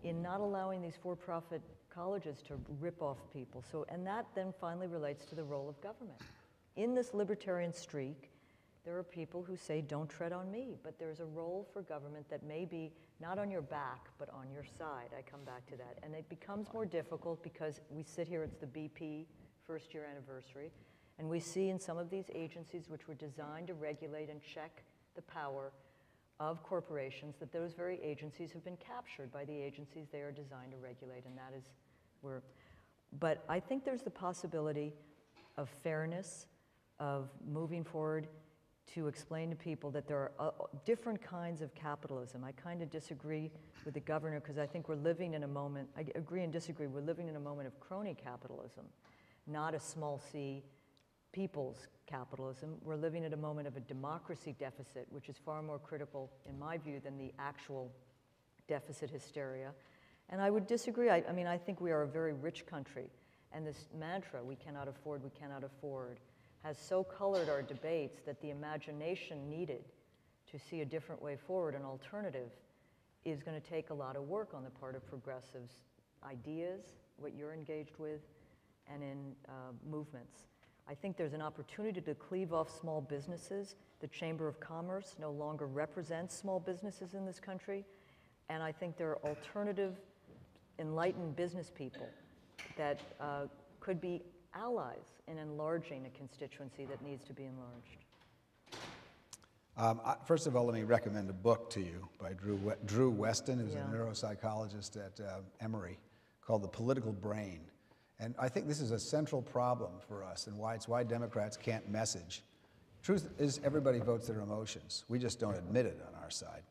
in not allowing these for-profit colleges to rip off people. So, and that then finally relates to the role of government. In this libertarian streak, there are people who say, don't tread on me, but there's a role for government that may be not on your back, but on your side. I come back to that. And it becomes more difficult because we sit here, it's the BP first year anniversary, and we see in some of these agencies which were designed to regulate and check the power of corporations, that those very agencies have been captured by the agencies they are designed to regulate, and that is where, but I think there's the possibility of fairness, of moving forward to explain to people that there are different kinds of capitalism. I kind of disagree with the governor because I think we're living in a moment, I agree and disagree, we're living in a moment of crony capitalism, not a small c people's capitalism. We're living at a moment of a democracy deficit, which is far more critical, in my view, than the actual deficit hysteria. And I would disagree. I mean, I think we are a very rich country, and this mantra, we cannot afford, has so colored our debates that the imagination needed to see a different way forward, an alternative, is going to take a lot of work on the part of progressives, ideas, what you're engaged with, and in movements. I think there's an opportunity to cleave off small businesses. The Chamber of Commerce no longer represents small businesses in this country. And I think there are alternative, enlightened business people that could be allies in enlarging a constituency that needs to be enlarged. First of all, let me recommend a book to you by Drew Weston, who's Yeah. a neuropsychologist at Emory, called The Political Brain. And I think this is a central problem for us and why Democrats can't message. Truth is, everybody votes their emotions. We just don't admit it on our side.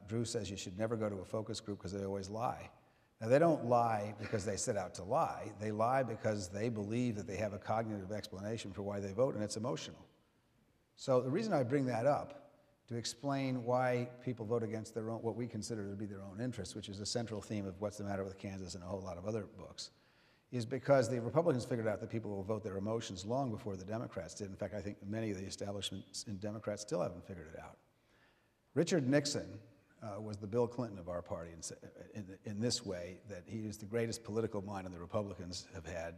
Drew says you should never go to a focus group because they always lie. Now, they don't lie because they set out to lie. They lie because they believe that they have a cognitive explanation for why they vote, and it's emotional. So the reason I bring that up, to explain why people vote against their own, what we consider to be their own interests, which is a central theme of What's the Matter with Kansas and a whole lot of other books, is because the Republicans figured out that people will vote their emotions long before the Democrats did. In fact, I think many of the establishments in Democrats still haven't figured it out. Richard Nixon was the Bill Clinton of our party in this way, that he is the greatest political mind the Republicans have had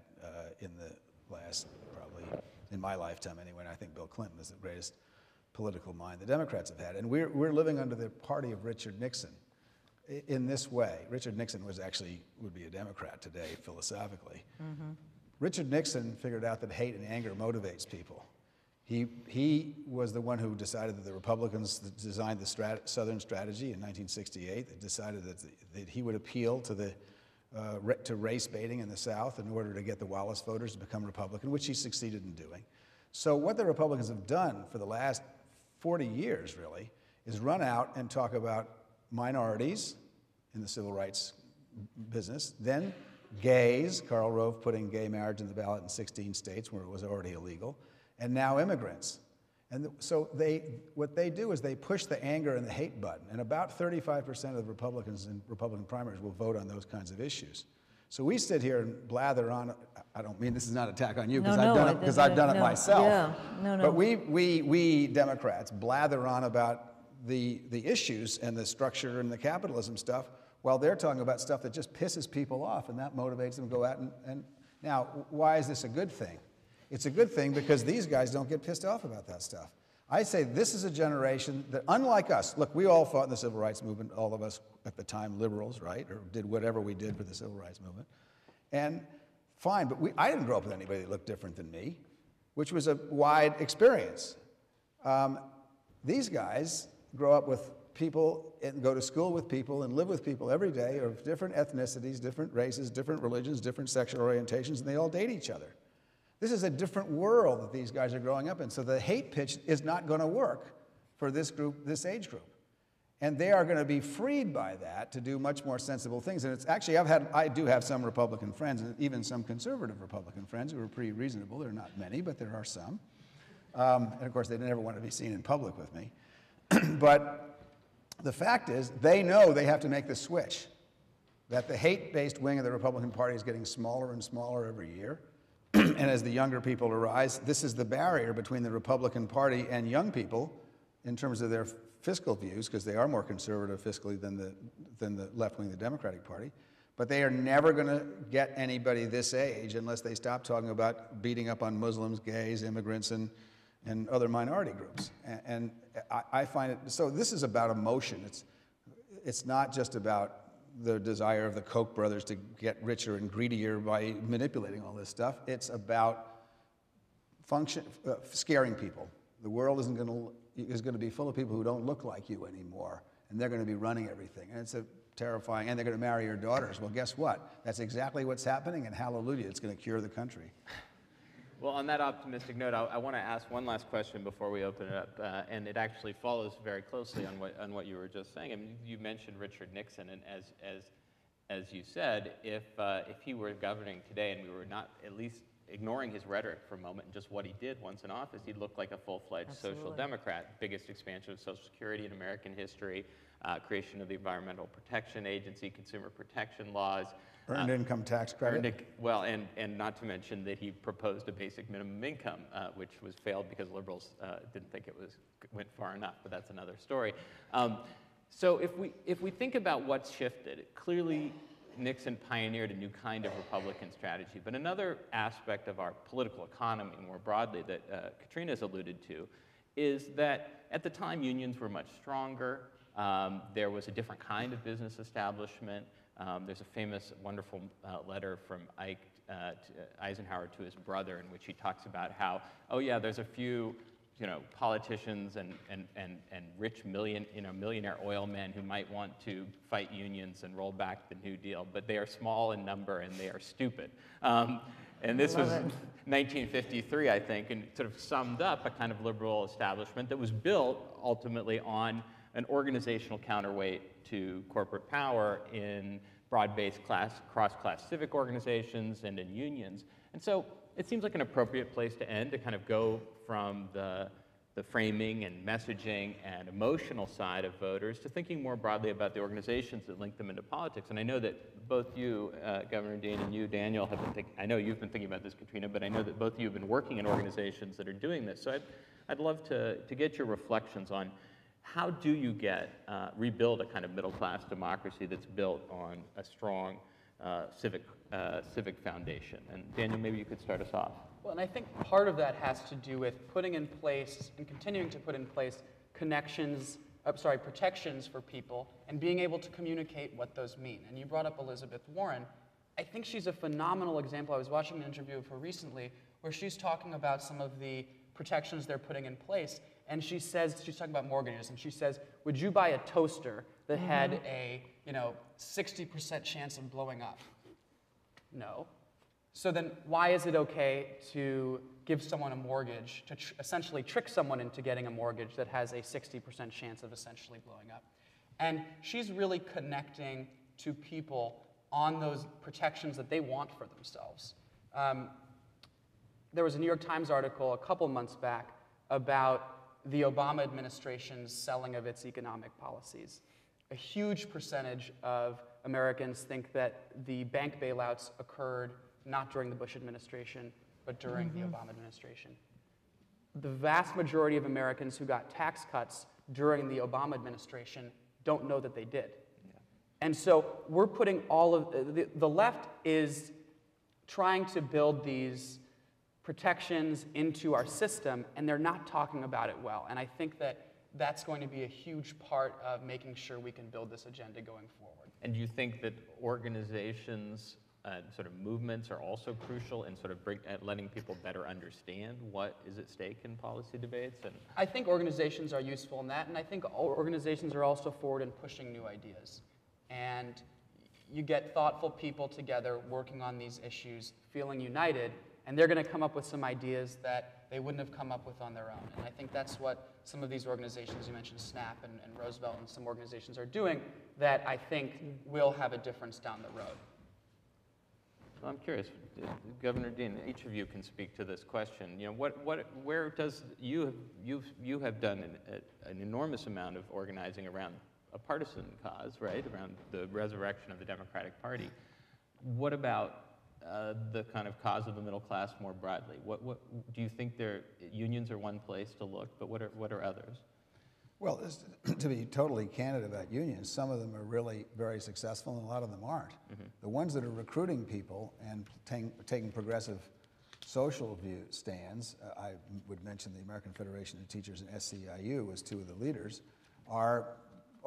in the last, probably in my lifetime anyway, and I think Bill Clinton is the greatest political mind the Democrats have had. And we're living under the party of Richard Nixon in this way. Richard Nixon would be a Democrat today, philosophically. Mm-hmm. Richard Nixon figured out that hate and anger motivates people. He was the one who decided that the Republicans designed the Southern strategy in 1968. That decided that he would appeal to race baiting in the South in order to get the Wallace voters to become Republican, which he succeeded in doing. So what the Republicans have done for the last 40 years, really, is run out and talk about minorities in the civil rights business, then gays, Karl Rove putting gay marriage in the ballot in 16 states where it was already illegal, and now immigrants. And so what they do is they push the anger and the hate button, and about 35% of the Republicans in Republican primaries will vote on those kinds of issues. So we sit here and blather on. I don't mean this is not an attack on you because I've done it myself. Yeah, no. But we Democrats blather on about the issues and the structure and the capitalism stuff, while they're talking about stuff that just pisses people off, and that motivates them to go out and now, why is this a good thing? It's a good thing because these guys don't get pissed off about that stuff. I say this is a generation that, unlike us, look, we all fought in the civil rights movement, all of us at the time, liberals, right, or did whatever we did for the civil rights movement. And fine, but I didn't grow up with anybody that looked different than me, which was a wide experience. These guys grow up with people and go to school with people and live with people every day of different ethnicities, different races, different religions, different sexual orientations, and they all date each other. This is a different world that these guys are growing up in. So the hate pitch is not going to work for this group, this age group. And they are going to be freed by that to do much more sensible things. And it's actually, I do have some Republican friends, and even some conservative Republican friends who are pretty reasonable. There are not many, but there are some. And of course, they never want to be seen in public with me. But the fact is, they know they have to make the switch, that the hate-based wing of the Republican Party is getting smaller and smaller every year. And as the younger people arise, this is the barrier between the Republican Party and young people in terms of their fiscal views, because they are more conservative fiscally than the left wing of the Democratic Party. But they are never going to get anybody this age unless they stop talking about beating up on Muslims, gays, immigrants, and other minority groups. And I find it, so this is about emotion. It's not just about the desire of the Koch brothers to get richer and greedier by manipulating all this stuff. It's about scaring people. The world is going to be full of people who don't look like you anymore, and they're going to be running everything. And it's terrifying, and they're going to marry your daughters. Well, guess what? That's exactly what's happening, and hallelujah, it's going to cure the country. Well, on that optimistic note, I want to ask one last question before we open it up, and it actually follows very closely on what you were just saying. I mean, you mentioned Richard Nixon, and as you said, if he were governing today and we were not at least ignoring his rhetoric for a moment and just what he did once in office, he'd look like a full-fledged social democrat. Biggest expansion of Social Security in American history, creation of the Environmental Protection Agency, consumer protection laws. Earned income tax credit. Well, and not to mention that he proposed a basic minimum income, which was failed because liberals didn't think it went far enough, but that's another story. So if we think about what's shifted, clearly Nixon pioneered a new kind of Republican strategy. But another aspect of our political economy, more broadly, that Katrina has alluded to, is that at the time unions were much stronger. There was a different kind of business establishment. There's a famous, wonderful letter from Eisenhower to his brother in which he talks about how, oh yeah, there's a few politicians and rich millionaire oil men who might want to fight unions and roll back the New Deal, but they are small in number and they are stupid. And this was 1953, I think, and sort of summed up a kind of liberal establishment that was built ultimately on an organizational counterweight to corporate power in broad-based cross-class civic organizations and in unions. And so it seems like an appropriate place to end, to kind of go from the framing and messaging and emotional side of voters to thinking more broadly about the organizations that link them into politics. And I know that both you, Governor Dean, and you, Daniel, have been thinking, I know you've been thinking about this, Katrina, but I know that both of you have been working in organizations that are doing this. So I'd love to get your reflections on how do you rebuild a kind of middle-class democracy that's built on a strong civic foundation? And Daniel, maybe you could start us off. Well, and I think part of that has to do with putting in place and continuing to put in place protections for people and being able to communicate what those mean. And you brought up Elizabeth Warren. I think she's a phenomenal example. I was watching an interview of her recently where she's talking about some of the protections they're putting in place. And she says, she's talking about mortgages, and she says, would you buy a toaster that had a 60% chance of blowing up? No. So then why is it okay to give someone a mortgage, to essentially trick someone into getting a mortgage that has a 60% chance of essentially blowing up? And she's really connecting to people on those protections that they want for themselves. There was a New York Times article a couple months back about the Obama administration's selling of its economic policies. A huge percentage of Americans think that the bank bailouts occurred not during the Bush administration, but during the Obama administration. The vast majority of Americans who got tax cuts during the Obama administration don't know that they did. Yeah. And so we're putting all of, the left is trying to build these protections into our system, and they're not talking about it well. And I think that that's going to be a huge part of making sure we can build this agenda going forward. And do you think that organizations, sort of movements are also crucial in sort of letting people better understand what is at stake in policy debates? And I think organizations are useful in that, and I think organizations are also forward in pushing new ideas. And you get thoughtful people together working on these issues, feeling united, and they're going to come up with some ideas that they wouldn't have come up with on their own. And I think that's what some of these organizations, you mentioned SNAP and Roosevelt and some organizations are doing, that I think will have a difference down the road. Well, I'm curious, Governor Dean, each of you can speak to this question. Where does you have done an enormous amount of organizing around a partisan cause, right? Around the resurrection of the Democratic Party. What about the kind of cause of the middle class more broadly? What do you think unions are one place to look, but what are others? Well, to be totally candid about unions, some of them are really very successful and a lot of them aren't. Mm-hmm. The ones that are recruiting people and taking progressive social view stands, I would mention the American Federation of Teachers and SCIU as two of the leaders, are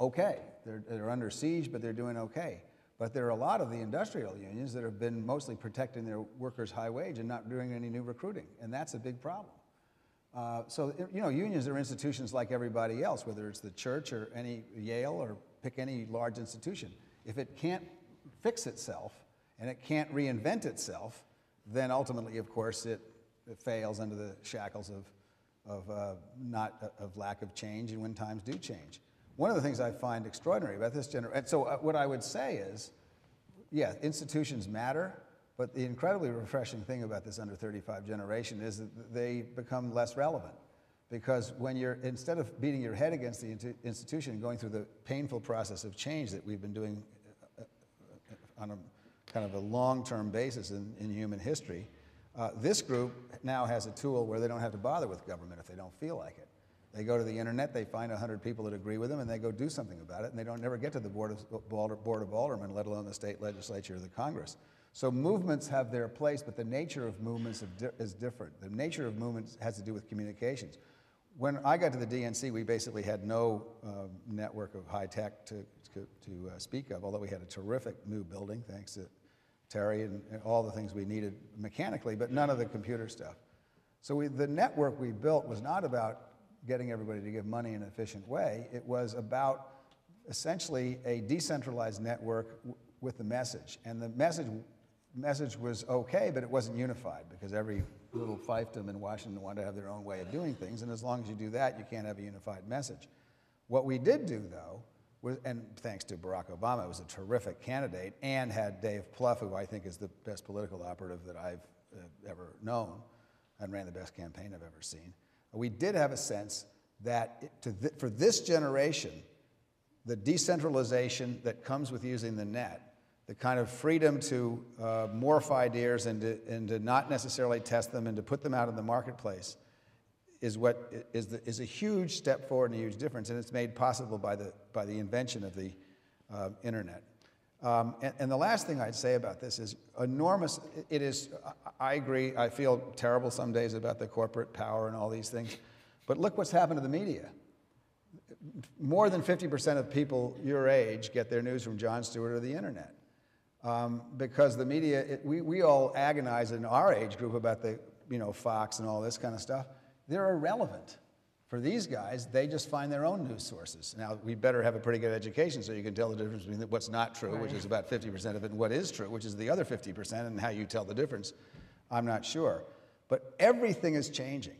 okay. They're under siege, but they're doing okay. But there are a lot of the industrial unions that have been mostly protecting their workers' high wage and not doing any new recruiting, and that's a big problem. So unions are institutions like everybody else, whether it's the church or any Yale or pick any large institution. If it can't fix itself and it can't reinvent itself, then ultimately, of course, it fails under the shackles of lack of change and when times do change. One of the things I find extraordinary about this generation, so what I would say is, yeah, institutions matter, but the incredibly refreshing thing about this under 35 generation is that they become less relevant. Because when instead of beating your head against the institution and going through the painful process of change that we've been doing on a kind of a long-term basis in human history, this group now has a tool where they don't have to bother with government if they don't feel like it. They go to the internet, they find 100 people that agree with them, and they go do something about it, and they don't never get to the Board of Aldermen, let alone the state legislature or the Congress. So movements have their place, but the nature of movements is different. The nature of movements has to do with communications. When I got to the DNC, we basically had no network of high tech to speak of, although we had a terrific new building, thanks to Terry and all the things we needed mechanically, but none of the computer stuff. So the network we built was not about getting everybody to give money in an efficient way. It was about essentially a decentralized network with the message. And the message was okay, but it wasn't unified because every little fiefdom in Washington wanted to have their own way of doing things. And as long as you do that, you can't have a unified message. What we did do, though, was, and thanks to Barack Obama, was a terrific candidate and had Dave Plouffe, who I think is the best political operative that I've ever known and ran the best campaign I've ever seen. We did have a sense that for this generation, the decentralization that comes with using the net, the kind of freedom to morph ideas and to not necessarily test them and to put them out in the marketplace is a huge step forward and a huge difference, and it's made possible by the invention of the internet. And the last thing I'd say about this is enormous. It is, I agree, I feel terrible some days about the corporate power and all these things, but look what's happened to the media. More than 50% of people your age get their news from Jon Stewart or the internet. Because the media, we all agonize in our age group about the, Fox and all this kind of stuff. They're irrelevant. For these guys, they just find their own news sources. Now, we better have a pretty good education so you can tell the difference between what's not true, right, which is about 50% of it, and what is true, which is the other 50%, and how you tell the difference, I'm not sure. But everything is changing.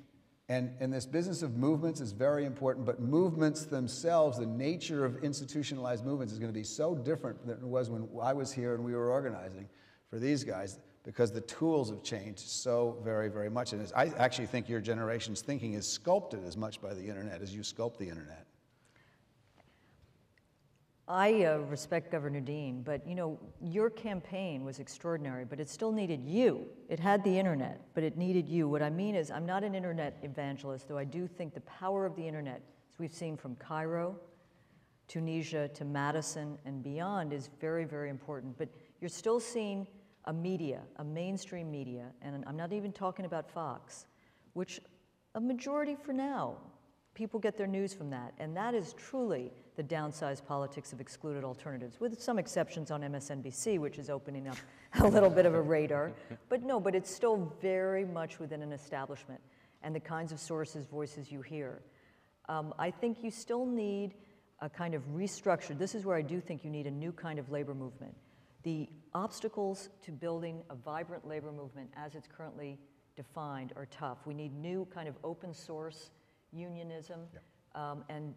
And this business of movements is very important, but movements themselves, the nature of institutionalized movements is going to be so different than it was when I was here and we were organizing for these guys, because the tools have changed so very, very much. And I actually think your generation's thinking is sculpted as much by the internet as you sculpt the internet. I respect Governor Dean, but your campaign was extraordinary, but it still needed you. It had the internet, but it needed you. What I mean is, I'm not an internet evangelist, though I do think the power of the internet, as we've seen from Cairo, Tunisia to Madison and beyond, is very, very important. But you're still seeing a media, a mainstream media, and I'm not even talking about Fox, which a majority for now, people get their news from that. And that is truly the downsized politics of excluded alternatives, with some exceptions on MSNBC, which is opening up a little bit of a radar. But it's still very much within an establishment and the kinds of sources, voices you hear. I think you still need a kind of restructure. This is where I do think you need a new kind of labor movement. The obstacles to building a vibrant labor movement as it's currently defined are tough. We need new kind of open source unionism, and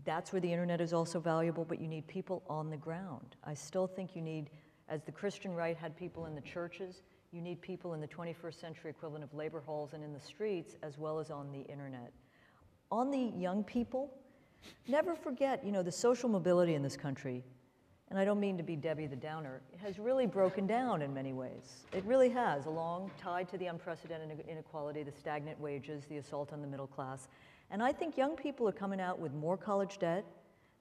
that's where the internet is also valuable, but you need people on the ground. I still think you need, as the Christian right had people in the churches, you need people in the 21st century equivalent of labor halls and in the streets, as well as on the internet. On the young people, never forget, the social mobility in this country, and I don't mean to be Debbie the Downer, it has really broken down in many ways. It really has, along tied to the unprecedented inequality, the stagnant wages, the assault on the middle class. And I think young people are coming out with more college debt,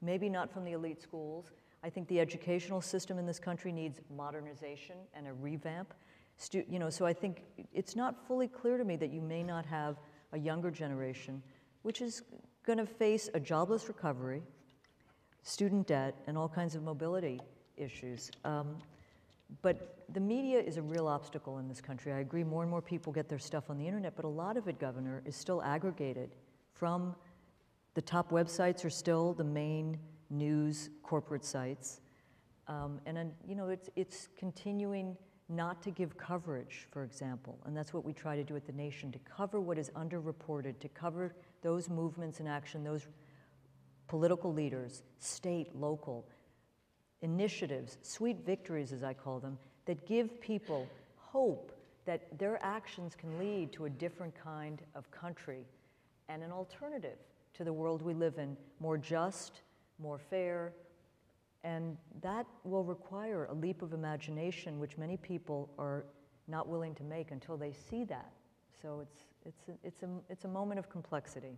maybe not from the elite schools. I think the educational system in this country needs modernization and a revamp. So I think it's not fully clear to me that you may not have a younger generation, which is going to face a jobless recovery, student debt, and all kinds of mobility issues. But the media is a real obstacle in this country. I agree, more and more people get their stuff on the internet, but a lot of it, Governor, is still aggregated from the top websites are still the main news corporate sites. It's continuing not to give coverage, for example, and that's what we try to do at The Nation, to cover what is underreported, to cover those movements in action, those political leaders, state, local, initiatives, sweet victories, as I call them, that give people hope that their actions can lead to a different kind of country and an alternative to the world we live in, more just, more fair, and that will require a leap of imagination, which many people are not willing to make until they see that. So it's a moment of complexity.